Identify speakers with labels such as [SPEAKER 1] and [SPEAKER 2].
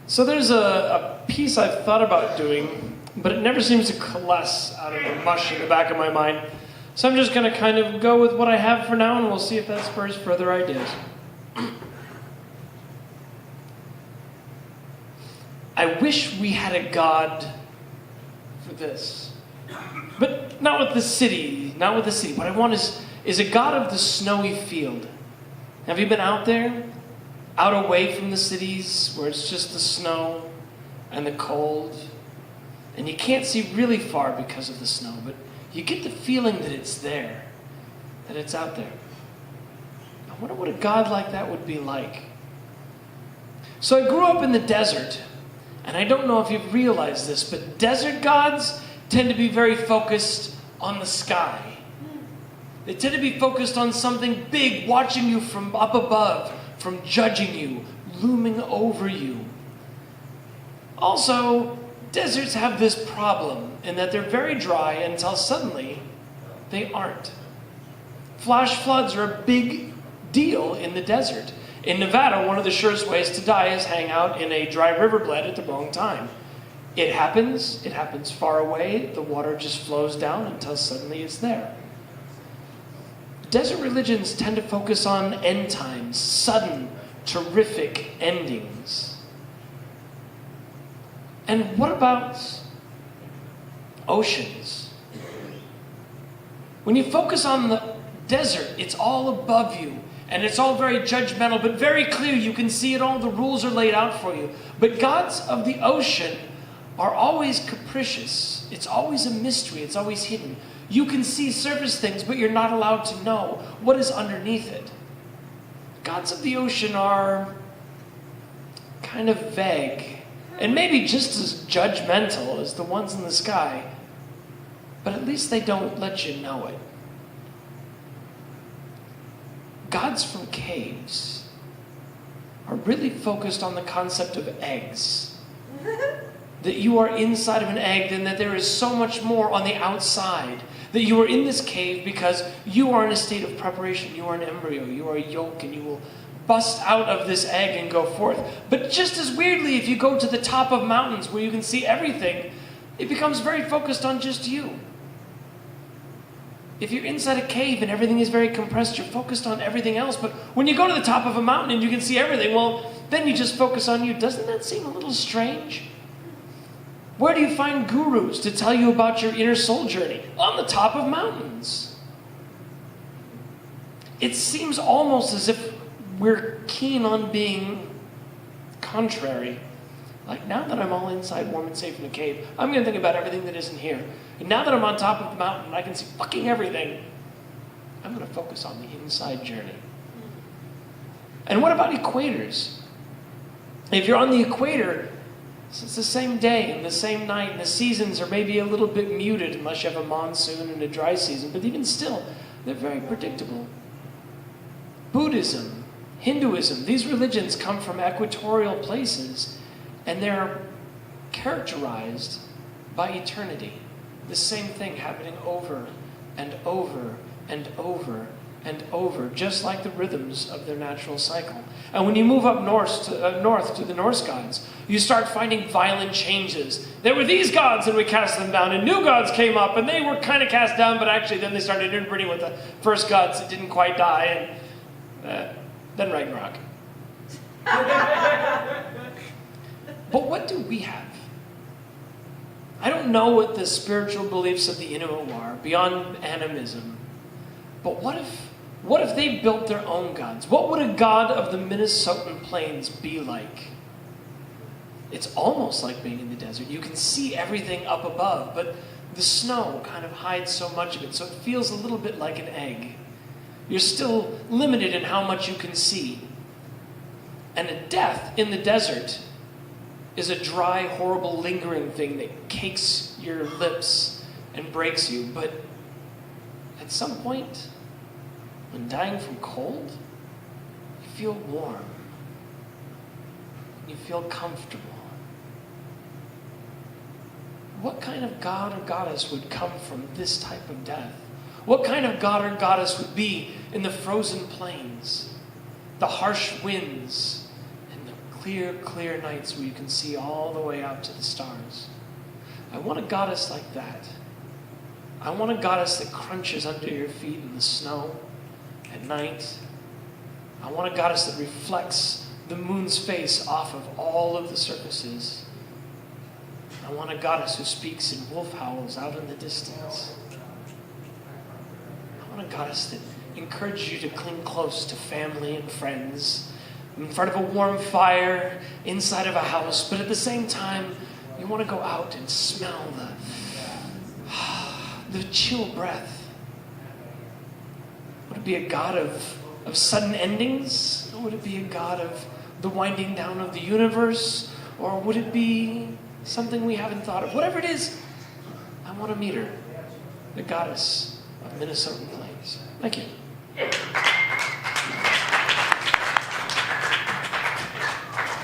[SPEAKER 1] So there's a piece I've thought about doing, but it never seems to coalesce out of the mush in the back of my mind. So I'm just going to kind of go with what I have for now, and we'll see if that spurs further ideas. I wish we had a God for this. But not with the city, not with the city. What I want is a God of the snowy field. Have you been out there? Out away from the cities where it's just the snow and the cold. And you can't see really far because of the snow, but you get the feeling that it's there, that it's out there. I wonder what a God like that would be like. So I grew up in the desert, and I don't know if you've realized this, but desert gods tend to be very focused on the sky. They tend to be focused on something big, watching you from up above, from judging you, looming over you. Also, deserts have this problem in that they're very dry until suddenly they aren't. Flash floods are a big deal in the desert. In Nevada, one of the surest ways to die is hang out in a dry riverbed at the wrong time. It happens far away, the water just flows down until suddenly it's there. Desert religions tend to focus on end times, sudden, terrific endings. And what about oceans? When you focus on the desert, it's all above you, and it's all very judgmental, but very clear. You can see it all, the rules are laid out for you. But gods of the ocean are always capricious. It's always a mystery, it's always hidden. You can see surface things, but you're not allowed to know what is underneath it. Gods of the ocean are kind of vague, and maybe just as judgmental as the ones in the sky, but at least they don't let you know it. Gods from caves are really focused on the concept of eggs. That you are inside of an egg, and that there is so much more on the outside. That you are in this cave because you are in a state of preparation. You are an embryo, you are a yolk, and you will bust out of this egg and go forth. But just as weirdly, if you go to the top of mountains where you can see everything, it becomes very focused on just you. If you're inside a cave and everything is very compressed, you're focused on everything else. But when you go to the top of a mountain and you can see everything, well, then you just focus on you. Doesn't that seem a little strange? Where do you find gurus to tell you about your inner soul journey? On the top of mountains. It seems almost as if we're keen on being contrary. Like, now that I'm all inside, warm and safe in the cave, I'm going to think about everything that isn't here. And now that I'm on top of the mountain and I can see fucking everything, I'm going to focus on the inside journey. And what about equators? If you're on the equator, it's the same day and the same night, and the seasons are maybe a little bit muted unless you have a monsoon and a dry season, but even still, they're very predictable. Buddhism, Hinduism, these religions come from equatorial places, and they're characterized by eternity. The same thing happening over and over and over and over, just like the rhythms of their natural cycle. And when you move up north to the Norse gods, you start finding violent changes. There were these gods and we cast them down, and new gods came up and they were kind of cast down, but actually then they started interbreeding with the first gods that didn't quite die, and then Ragnarok. But what do we have? I don't know what the spiritual beliefs of the Inuit are, beyond animism, but what if they built their own gods? What would a god of the Minnesotan plains be like? It's almost like being in the desert. You can see everything up above, but the snow kind of hides so much of it, so it feels a little bit like an egg. You're still limited in how much you can see. And a death in the desert is a dry, horrible, lingering thing that cakes your lips and breaks you. But at some point, when dying from cold, you feel warm. You feel comfortable. What kind of god or goddess would come from this type of death? What kind of god or goddess would be in the frozen plains, the harsh winds, and the clear, clear nights where you can see all the way out to the stars. I want a goddess like that. I want a goddess that crunches under your feet in the snow at night. I want a goddess that reflects the moon's face off of all of the surfaces. I want a goddess who speaks in wolf howls out in the distance. I want a goddess that encourages you to cling close to family and friends, in front of a warm fire, inside of a house, but at the same time, you want to go out and smell the chill breath. Would it be a God of sudden endings? Or would it be a God of the winding down of the universe? Or would it be something we haven't thought of? Whatever it is, I want to meet her, the Goddess of Minnesota Plains. Thank you.